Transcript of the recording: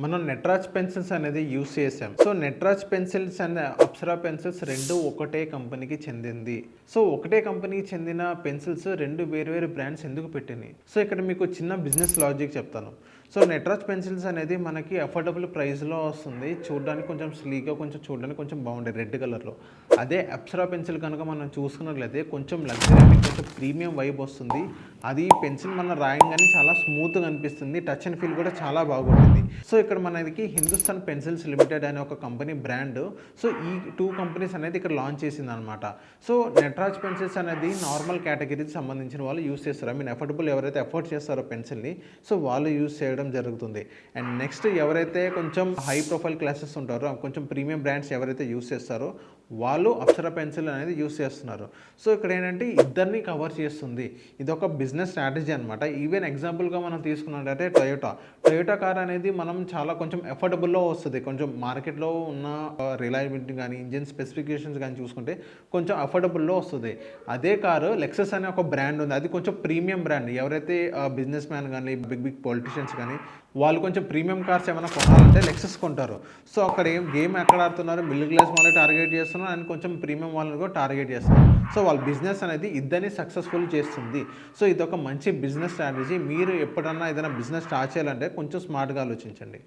మనం నటరాజ్ పెన్సిల్స్ అనేది యూస్ చేసాం. So Nataraj pencils and Apsara pencils రెండు ఒకటే కంపెనీకి చెందింది. సో ఒకటే కంపెనీకి చెందిన పెన్సిల్స్ రెండు వేరు బ్రాండ్స్ ఎందుకు పెట్టినాయి? సో ఇక్కడ మీకు చిన్న బిజినెస్ లాజిక్ చెప్తాను. సో నటరాజ్ పెన్సిల్స్ అనేది మనకి అఫోర్డబుల్ ప్రైస్లో వస్తుంది. చూడడానికి కొంచెం స్లీక్గా, చూడడానికి కొంచెం బాగుంటుంది రెడ్ కలర్లో. అదే అప్సరా పెన్సిల్ కనుక మనం చూసుకున్నట్లయితే కొంచెం లగ్జరీ, కొంచెం ప్రీమియం వైబ్ వస్తుంది. అది పెన్సిల్ మనం రాయంగానే చాలా స్మూత్గా అనిపిస్తుంది. టచ్ అండ్ ఫీల్ కూడా చాలా బాగుంటుంది. సో ఇక్కడ మనకి హిందుస్థాన్ పెన్సిల్స్ లిమిటెడ్ అనే ఒక కంపెనీ బ్రాండ్. సో ఈ టూ కంపెనీస్ అనేది ఇక్కడ లాంచ్ చేసింది అనమాట. సో నటరాజ్ పెన్సిల్స్ అనేది నార్మల్ కేటగిరీకి సంబంధించిన వాళ్ళు యూస్ చేస్తారు. ఐ మీన్ అఫోర్డబుల్ ఎవరైతే అఫోర్డ్ చేస్తారో పెన్సిల్ని, సో వాళ్ళు యూస్ చేయడం జరుగుతుంది. అండ్ నెక్స్ట్ ఎవరైతే కొంచెం హై ప్రొఫైల్ క్లాసెస్ ఉంటారో, కొంచెం ప్రీమియం బ్రాండ్స్ ఎవరైతే యూస్ చేస్తారో వాళ్ళు అప్సరా పెన్సిల్ అనేది యూస్ చేస్తున్నారు. సో ఇక్కడ ఏంటంటే ఇద్దరిని కవర్ చేస్తుంది. ఇది ఒక బిజినెస్ స్ట్రాటజీ అనమాట. ఈవెన్ ఎగ్జాంపుల్గా మనం తీసుకున్నట్టయితే టొయోటా కార్ అనేది మనం చాలా కొంచెం అఫోర్డబుల్లో వస్తుంది. కొంచెం మార్కెట్లో ఉన్న రిలయబిలిటీ కానీ, ఇంజిన్ స్పెసిఫికేషన్స్ కానీ చూసుకుంటే కొంచెం అఫోర్డబుల్లో వస్తుంది. అదే కారు లెక్సస్ అనే ఒక బ్రాండ్ ఉంది. అది కొంచెం ప్రీమియం బ్రాండ్. ఎవరైతే బిజినెస్ మ్యాన్ కానీ, బిగ్ పొలిటీషియన్స్ కానీ వాళ్ళు కొంచెం ప్రీమియం కార్స్ ఏమైనా కొనాలంటే లెక్సస్ కొంటారు. సో అక్కడ గేమ్ ఎక్కడ ఆడుతున్నారు? మిడిల్ క్లాస్ వాళ్ళని టార్గెట్ చేస్తున్నారు అండ్ కొంచెం ప్రీమియం వాళ్ళని కూడా టార్గెట్ చేస్తున్నారు. సో వాళ్ళ బిజినెస్ అనేది ఇద్దరిని సక్సెస్ఫుల్ చేస్తుంది. సో ఇది ఒక మంచి బిజినెస్ స్ట్రాటజీ. మీరు ఎప్పుడన్నా ఏదైనా బిజినెస్ స్టార్ట్ చేయాలంటే కొంచెం స్మార్ట్గా ఆలోచించండి.